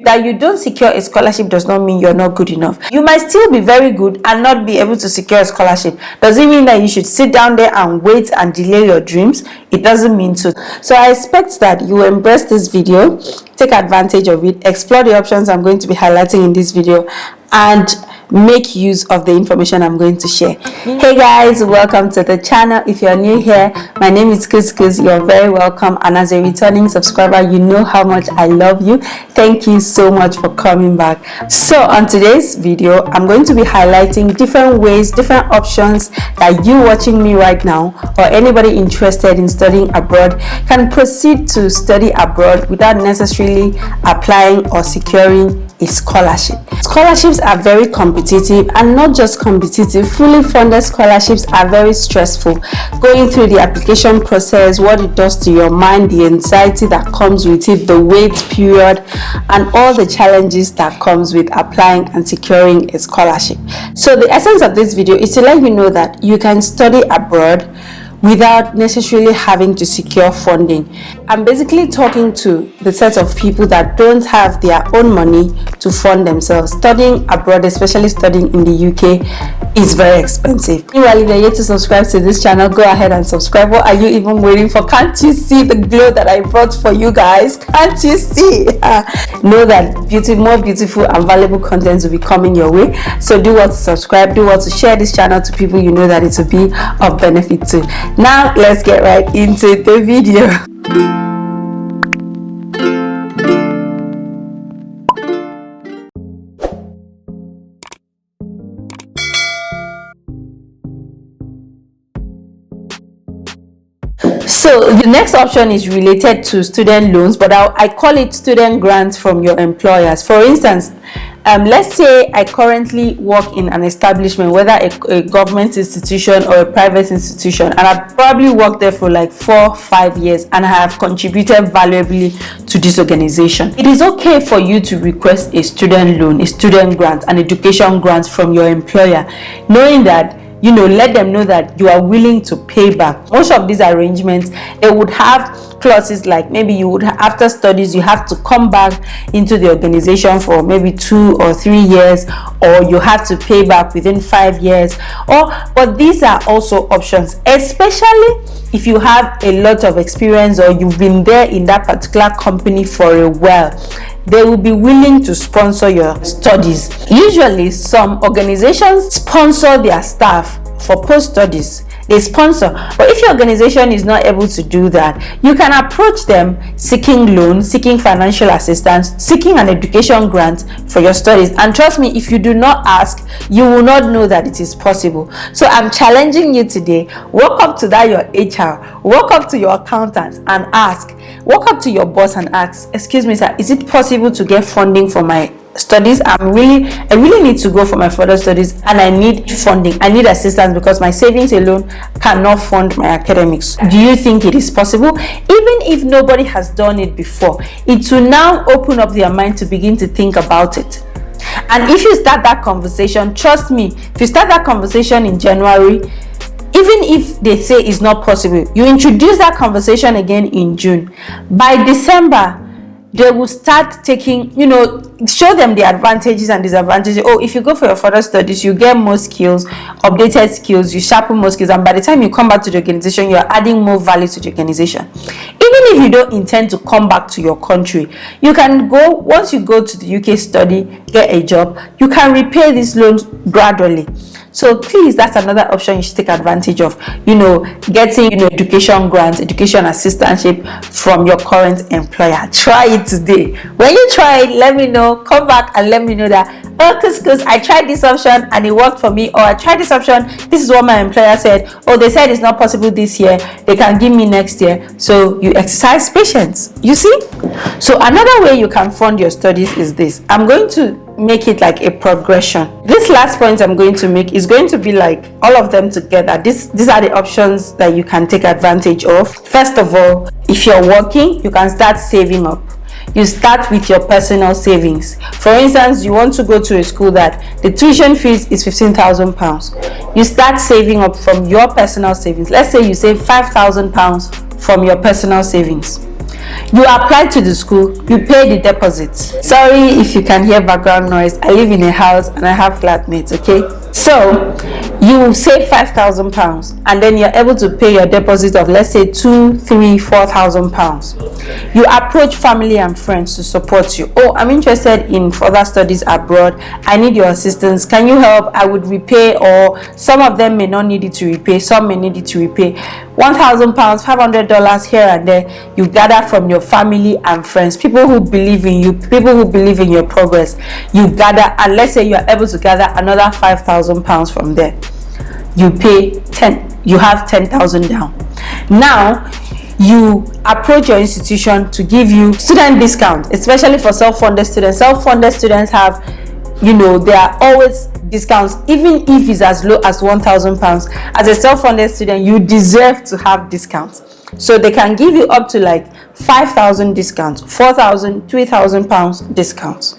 That you don't secure a scholarship does not mean you're not good enough. You might still be very good and not be able to secure a scholarship. Does it mean that you should sit down there and wait and delay your dreams? It doesn't mean so. So I expect that you will embrace this video, take advantage of it, explore the options I'm going to be highlighting in this video, and make use of the information I'm going to share. Hey guys, welcome to the channel. If you're new here, my name is Couscous. You're very welcome, and as a returning subscriber, you know how much I love you. Thank you so much for coming back. So on today's video, I'm going to be highlighting different ways, different options that you watching me right now or anybody interested in studying abroad can proceed to study abroad without necessarily applying or securing a scholarship. Scholarships are very competitive, and not just competitive, fully funded scholarships are very stressful. Going through the application process, what it does to your mind, the anxiety that comes with it, the wait period, and all the challenges that comes with applying and securing a scholarship. So the essence of this video is to let you know that you can study abroad without necessarily having to secure funding. I'm basically talking to the set of people that don't have their own money to fund themselves. Studying abroad, especially studying in the UK, is very expensive. Meanwhile, if you're yet to subscribe to this channel, go ahead and subscribe. What are you even waiting for? Can't you see the glow that I brought for you guys? Can't you see? Know that more beautiful and valuable content will be coming your way. So do what to subscribe, do what to share this channel to people you know that it will be of benefit to. Now let's get right into the video. So the next option is related to student loans, but I call it student grants from your employers. For instance, let's say I currently work in an establishment, whether a government institution or a private institution, and I've probably worked there for like 4-5 years, and I have contributed valuably to this organization. It is okay for you to request a student loan, a student grant, an education grant from your employer, knowing that, you know, let them know that you are willing to pay back. Most of these arrangements, they would have clauses like maybe you would, after studies, you have to come back into the organization for maybe 2 or 3 years, or you have to pay back within 5 years. But these are also options, especially if you have a lot of experience or you've been there in that particular company for a while. They will be willing to sponsor your studies. Usually, some organizations sponsor their staff for post-studies. They sponsor, but if your organization is not able to do that, you can approach them seeking loans, seeking financial assistance, seeking an education grant for your studies. And trust me, if you do not ask, you will not know that it is possible. So I'm challenging you today. Walk up to that your HR, walk up to your accountant and ask, walk up to your boss and ask, excuse me sir, is it possible to get funding for my studies? I really need to go for my further studies, and I need funding, I need assistance because my savings alone cannot fund my academics. Do you think it is possible? Even if nobody has done it before, it will now open up their mind to begin to think about it. And if you start that conversation, trust me, if you start that conversation in January, even if they say it's not possible, you introduce that conversation again in June, by December they will start taking, you know, show them the advantages and disadvantages. Oh, if you go for your further studies, you get more skills, updated skills, you sharpen more skills, and by the time you come back to the organization, you're adding more value to the organization. Even if you don't intend to come back to your country, you can go, once you go to the UK study, get a job, you can repay these loans gradually. So please, that's another option you should take advantage of, you know, getting, you know, education grants, education assistantship from your current employer. Try it today. When you try it, let me know, come back and let me know that, oh, because I tried this option and it worked for me, or I tried this option, this is what my employer said, oh, they said it's not possible this year, they can give me next year. So you exercise patience, you see. So another way you can fund your studies is this. I'm going to make it like a progression. This last point I'm going to make is going to be like all of them together. These are the options that you can take advantage of. First of all, if you're working, you can start saving up. You start with your personal savings. For instance, you want to go to a school that the tuition fees is £15,000. You start saving up from your personal savings. Let's say you save £5,000 from your personal savings. You apply to the school, you pay the deposit. Sorry if you can hear background noise. I live in a house and I have flatmates, okay? So you save £5,000 and then you're able to pay your deposit of, let's say, £2,000, £3,000, £4,000. You approach family and friends to support you. Oh, I'm interested in further studies abroad. I need your assistance. Can you help? I would repay, or some of them may not need it to repay, some may need it to repay. £1,000, $500 here and there. You gather from your family and friends, people who believe in you, people who believe in your progress. You gather, and let's say you are able to gather another £5,000 from there. You pay 10, you have 10,000 down. Now you approach your institution to give you student discount, especially for self-funded students. Self-funded students have, there are always discounts, even if it's as low as £1,000. As a self-funded student, you deserve to have discounts. So they can give you up to like 5,000 discounts, 4,000, £3,000 discounts.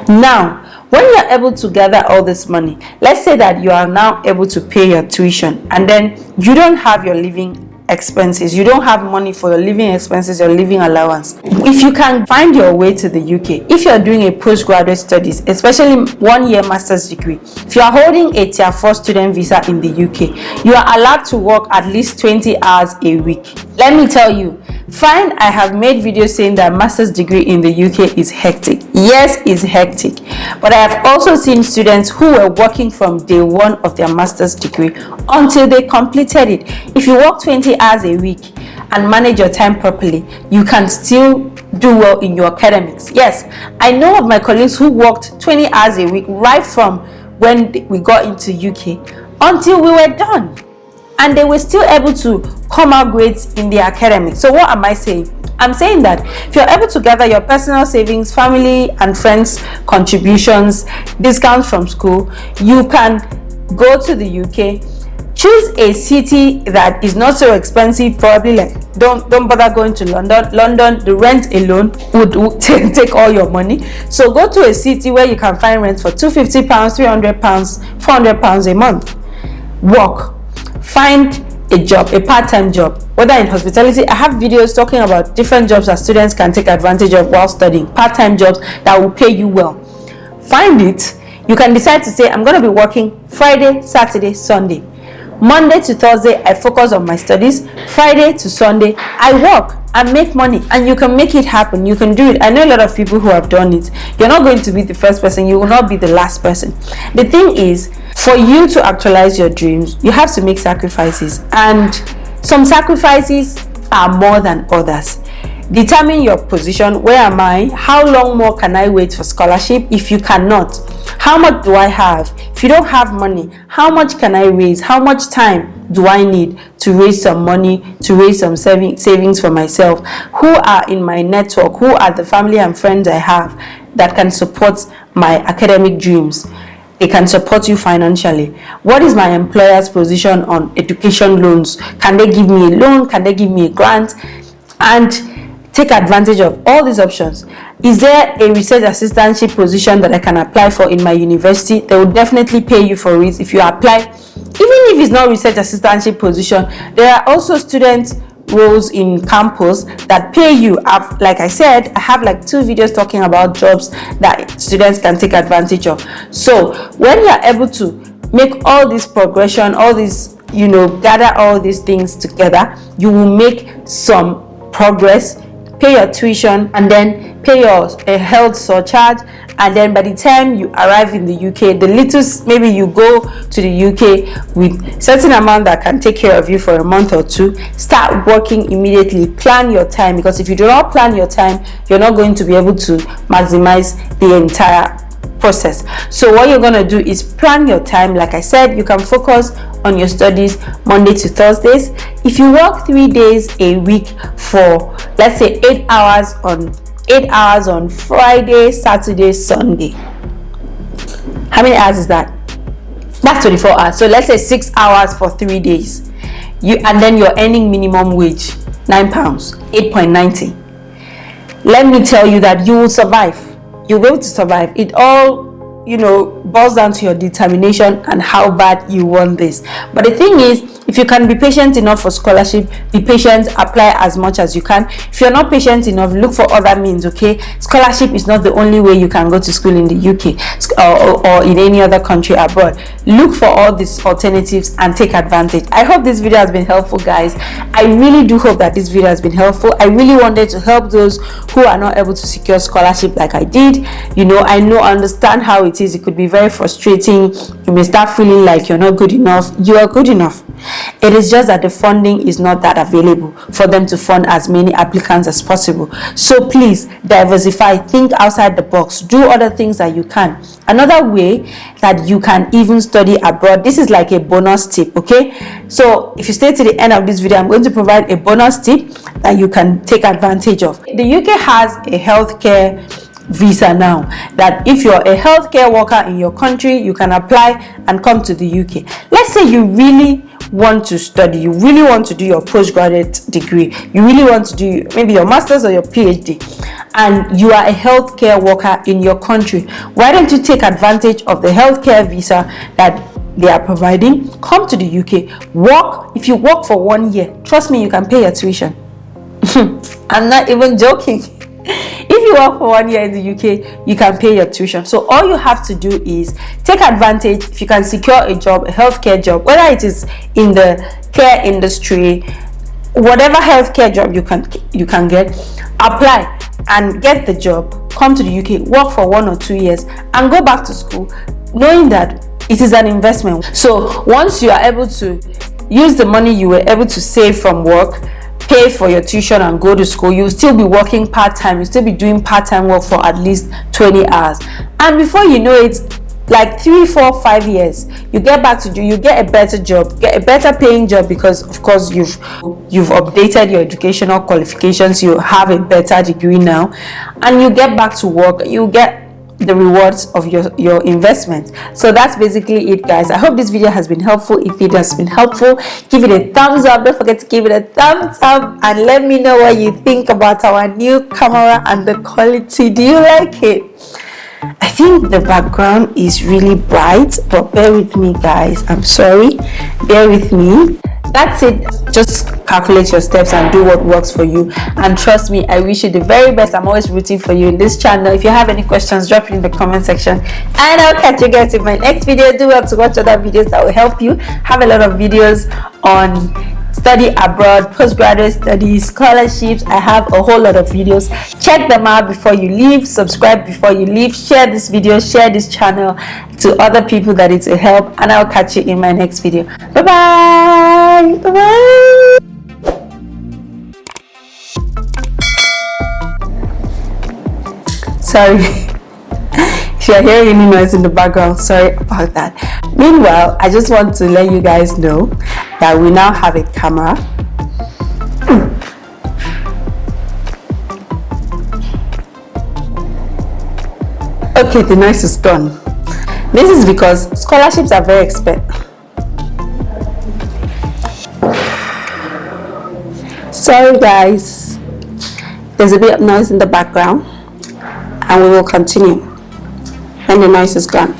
Now, when you're able to gather all this money, let's say that you are now able to pay your tuition, and then you don't have your living expenses, you don't have money for your living expenses, your living allowance. If you can find your way to the UK, if you're doing a postgraduate studies, especially 1-year master's degree, if you are holding a tier 4 student visa in the UK, you are allowed to work at least 20 hours a week. Let me tell you, fine, I have made videos saying that master's degree in the UK is hectic. Yes, it's hectic, but I have also seen students who were working from day one of their master's degree until they completed it. If you work 20 hours a week and manage your time properly, you can still do well in your academics. Yes, I know of my colleagues who worked 20 hours a week right from when we got into UK until we were done, and they were still able to come out great in their academics. So what am I saying? I'm saying that if you're able to gather your personal savings, family and friends contributions, discounts from school, you can go to the UK. Choose a city that is not so expensive. Probably like don't bother going to London. The rent alone would take all your money. So go to a city where you can find rent for £250, £300, £400 a month. Work, find a job, a part-time job, whether in hospitality. I have videos talking about different jobs that students can take advantage of while studying, part-time jobs that will pay you well. Find it. You can decide to say, I'm going to be working Friday, Saturday, Sunday. Monday to Thursday, I focus on my studies. Friday to Sunday, I work and make money. And you can make it happen. You can do it. I know a lot of people who have done it. You're not going to be the first person. You will not be the last person. The thing is, for you to actualize your dreams, you have to make sacrifices. And some sacrifices are more than others. Determine your position. Where am I? How long more can I wait for scholarship? If you cannot, how much do I have? If you don't have money, how much can I raise? How much time do I need to raise some money, to raise some savings for myself? Who are in my network? Who are the family and friends I have that can support my academic dreams? They can support you financially. What is my employer's position on education loans? Can they give me a loan? Can they give me a grant? And take advantage of all these options. Is there a research assistantship position that I can apply for in my university? They will definitely pay you for it if you apply. Even if it's not research assistantship position, there are also student roles in campus that pay you. Like I said, I have like 2 videos talking about jobs that students can take advantage of. So when you are able to make all this progression, all this, gather all these things together, you will make some progress, pay your tuition, and then pay your health surcharge. And then by the time you arrive in the UK, the little, maybe you go to the UK with certain amount that can take care of you for a month or 2. Start working immediately. Plan your time, because if you do not plan your time, you're not going to be able to maximize the entire process. So what you're going to do is plan your time. Like I said, you can focus on your studies Monday to Thursdays. If you work 3 days a week for, let's say, 8 hours on Friday, Saturday, Sunday, how many hours is that? That's 24 hours. So let's say 6 hours for 3 days. And then you're earning minimum wage, £9, 8.90. Let me tell you that you will survive. You'll be able to survive. It all, boils down to your determination and how bad you want this. But the thing is, If you can be patient enough for scholarship, be patient, apply as much as you can. If you're not patient enough, look for other means, okay? Scholarship is not the only way you can go to school in the UK or in any other country abroad. Look for all these alternatives and take advantage. I hope this video has been helpful, guys. I really do hope that this video has been helpful. I really wanted to help those who are not able to secure scholarship like I did. You know, I understand how it is. It could be very frustrating. You may start feeling like you're not good enough. You are good enough. It is just that the funding is not that available for them to fund as many applicants as possible. So please diversify, think outside the box, do other things that you can. Another way that you can even study abroad, this is like a bonus tip, okay? So if you stay to the end of this video, I'm going to provide a bonus tip that you can take advantage of. The UK has a healthcare visa now, that if you're a healthcare worker in your country, you can apply and come to the UK. Let's say you really want to study, you really want to do your postgraduate degree, you really want to do maybe your master's or your PhD, and you are a healthcare worker in your country. Why don't you take advantage of the healthcare visa that they are providing? Come to the UK, work. If you work for 1 year, trust me, you can pay your tuition. I'm not even joking. If you work for 1 year in the UK, you can pay your tuition. So all you have to do is take advantage. If you can secure a job, a healthcare job, whether it is in the care industry, whatever healthcare job you can get, apply and get the job. Come to the UK, work for 1 or 2 years, and go back to school, knowing that it is an investment. So once you are able to use the money you were able to save from work, pay for your tuition and go to school, you'll still be working part-time, you'll still be doing part-time work for at least 20 hours. And before you know it, like 3, 4, 5 years, you get back to do, you get a better job, get a better paying job, because of course you've updated your educational qualifications, you have a better degree now, and you get back to work, you get the rewards of your investment. So that's basically it, guys. I hope this video has been helpful. If it has been helpful, give it a thumbs up. Don't forget to give it a thumbs up and let me know what you think about our new camera and the quality. Do you like it? I think the background is really bright, but bear with me, guys. I'm sorry, bear with me. That's it. Just calculate your steps and do what works for you, and trust me, I wish you the very best. I'm always rooting for you in this channel. If you have any questions, drop it in the comment section, and I'll catch you guys in my next video. Do well to watch other videos that will help you. Have a lot of videos on study abroad, postgraduate studies, scholarships. I have a whole lot of videos. Check them out before you leave. Subscribe before you leave. Share this video, share this channel to other people that it will help, and I'll catch you in my next video. Bye bye. Bye bye. Sorry if you're hearing any noise in the background, sorry about that. Meanwhile, I just want to let you guys know that we now have a camera. Okay, the noise is gone. This is because scholarships are very expensive. Sorry guys, there's a bit of noise in the background, and we will continue when the noise is gone.